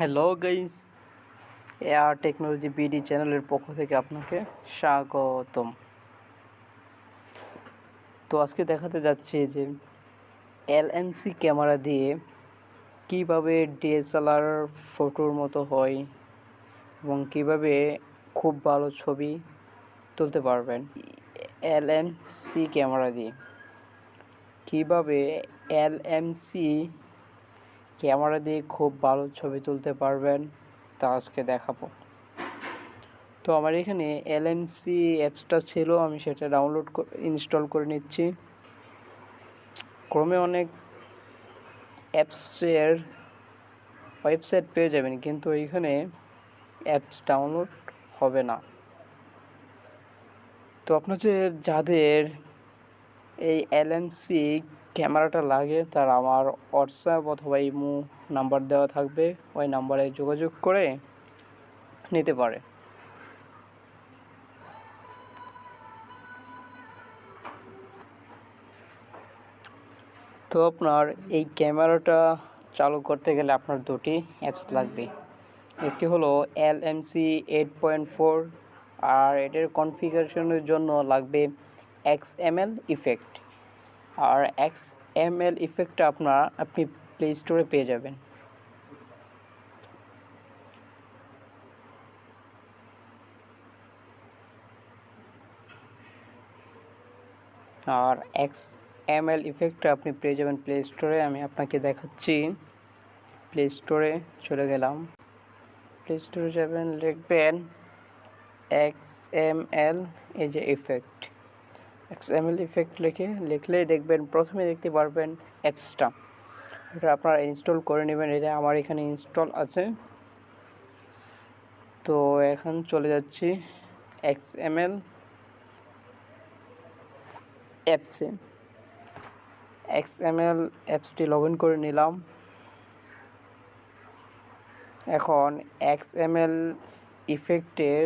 Hello guys, AR technology BD চ্যানেলের পক্ষ থেকে আপনাকে স্বাগতম। তো আজকে দেখাতে যাচ্ছি যে এলএমসি ক্যামেরা দিয়ে কিভাবে ডিএসএলআর ফটোর মতো হয় এবং কিভাবে খুব ভালো ছবি তুলতে পারবেন। এলএমসি ক্যামেরা দিয়ে কিভাবে এলএমসি ক্যামেরা দিয়ে খুব ভালো ছবি তুলতে পারবেন তা আজকে দেখাবো। তো আমার এখানে এলএমসি অ্যাপসটা ছিল, আমি সেটা ইনস্টল করে নিচ্ছি। ক্রমে অনেক অ্যাপসের ওয়েবসাইট পেয়ে যাবেন, কিন্তু এইখানে অ্যাপস ডাউনলোড হবে না। তো যাদের এই এলএমসি ক্যামেরাটা লাগে তারা আমার হোয়াটসঅ্যাপ অথবা ইমো নাম্বার দেওয়া থাকবে, ওই নাম্বারে যোগাযোগ করে নিতে পারে। তো আপনার এই ক্যামেরাটা চালু করতে গেলে আপনার দুটি অ্যাপস লাগবে। একটি হলো LMC 8.4, আর এটার কনফিগারেশনের জন্য লাগবে XML ইফেক্ট। আর XML ইফেক্টটা আপনি প্লে স্টোরে পেয়ে যাবেন। আর XML ইফেক্টটা আপনি পেয়ে যাবেন প্লে স্টোরে। আমি আপনাকে দেখাচ্ছি। প্লে স্টোরে চলে গেলাম। প্লে স্টোরে যাবেন, লিখবেন XML, এই যে ইফেক্ট, XML ইফেক্ট লিখলেই দেখবেন, প্রথমে দেখতে পারবেন অ্যাপসটা। এটা আপনারা ইনস্টল করে নেবেন। এটা আমার এখানে ইনস্টল আছে। তো এখন চলে যাচ্ছি XML অ্যাপসে। XML অ্যাপসটি লগ ইন করে নিলাম। এখন XML ইফেক্টের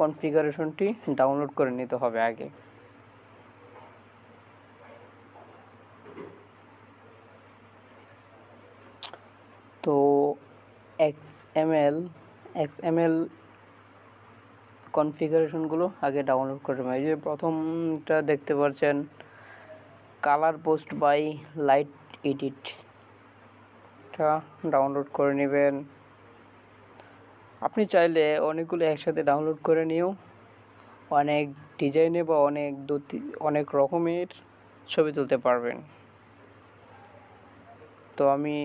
কনফিগারেশনটি ডাউনলোড করে নিতে হবে আগে। তো XML কনফিগারেশনগুলো আগে ডাউনলোড করে নেবেন। এই যে প্রথমটা দেখতে পাচ্ছেন, colour post by light edit, এটা ডাউনলোড করে নেবেন। আপনি চাইলে অনেকগুলো একসাথে ডাউনলোড করে নিয়েও অনেক ডিজাইনে বা অনেক রকমের ছবি তুলতে পারবেন। তো আমি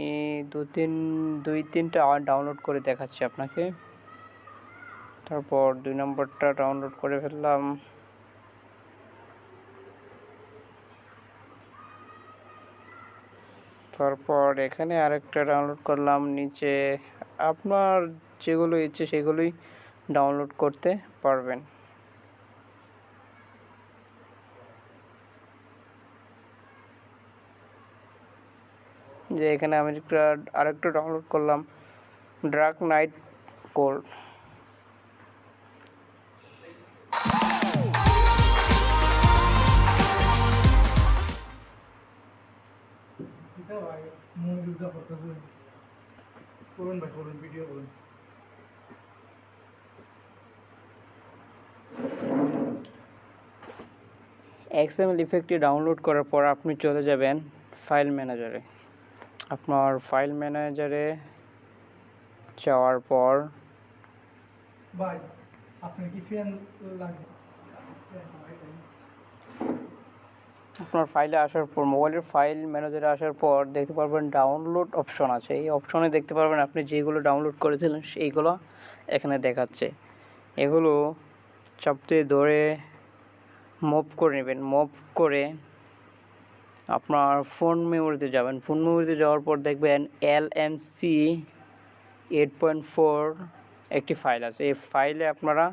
দুই তিনটা ডাউনলোড করে দেখাচ্ছি আপনাকে। তারপর 2 নম্বরটা ডাউনলোড করে ফেললাম। তারপর এখানে আরেকটা ডাউনলোড করলাম। নিচে আপনার যেগুলো ইচ্ছে সেগুলোই ডাউনলোড করতে পারবেন। যে এখানে আমি আরেকটা ডাউনলোড করলাম, ডার্ক নাইট কোল্ড। XML ইফেক্টটি ডাউনলোড করার পর আপনি চলে যাবেন ফাইল ম্যানেজারে। আপনার ফাইল ম্যানেজারে যাওয়ার পর আপনার ফাইলে আসার পর, মোবাইলের ফাইল ম্যানেজারে আসার পর দেখতে পারবেন ডাউনলোড অপশন আছে। এই অপশনে দেখতে পারবেন আপনি যেগুলো ডাউনলোড করেছিলেন সেইগুলো এখানে দেখাচ্ছে। এগুলো চাপতে ধরে মুভ করে নেবেন। মুভ করে আপনার ফোন মেমোরিতে যাবেন। ফোন মেমোরিতে যাওয়ার পর দেখবেন LMC 8.4 একটি ফাইল আছে। এই ফাইলে আপনারা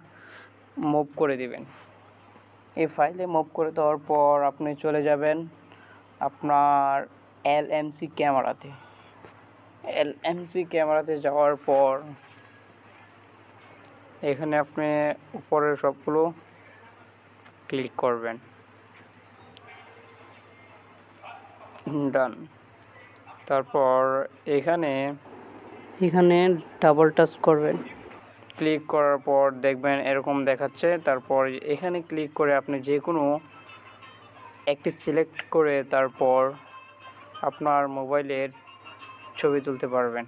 মুভ করে দিবেন। এই ফাইলে মুভ করে দেওয়ার পর আপনি চলে যাবেন আপনার LMC ক্যামেরাতে। LMC ক্যামেরাতে যাওয়ার পর এখানে আপনি উপরের সবগুলো ক্লিক করবেন। ডান। তারপর এখানে এখানে ডাবল টাচ করবেন, ক্লিক করার পর দেখবেন এরকম দেখাচ্ছে। তারপর এখানে ক্লিক করে আপনি যে কোনো একটি সিলেক্ট করে তারপর আপনার মোবাইলের ছবি তুলতে পারবেন।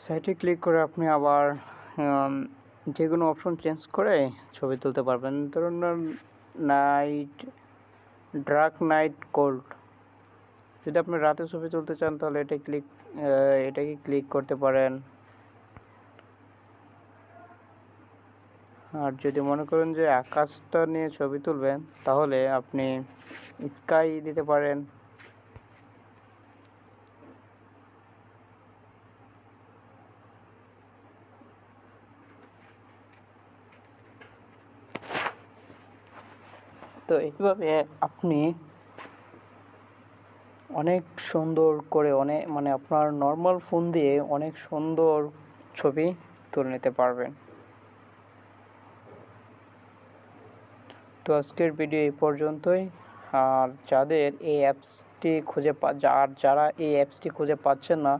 সাইটে ক্লিক করে আপনি আবার যে কোনো অপশন চেঞ্জ করে ছবি তুলতে পারবেন। ধরুন ডার্ক নাইট কোল্ড, যদি আপনি রাতে ছবি তুলতে চান তাহলে এটাকে ক্লিক করতে পারেন। আর যদি মনে করেন যে আকাশটা নিয়ে ছবি তুলবেন তাহলে আপনি স্কাই দিতে পারেন। তো এইভাবে আপনি অনেক সুন্দর করে আপনার নর্মাল ফোন দিয়ে অনেক সুন্দর ছবি তুলে নিতে পারবেন। তো আজকের ভিডিও এই পর্যন্তই। আর যারা এই অ্যাপসটি খুঁজে পাচ্ছেন না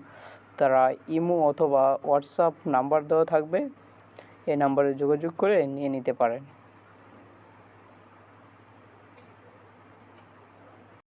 তারা ইমো অথবা হোয়াটসঅ্যাপ নাম্বার দেওয়া থাকবে, এই নাম্বারে যোগাযোগ করে নিয়ে নিতে পারেন।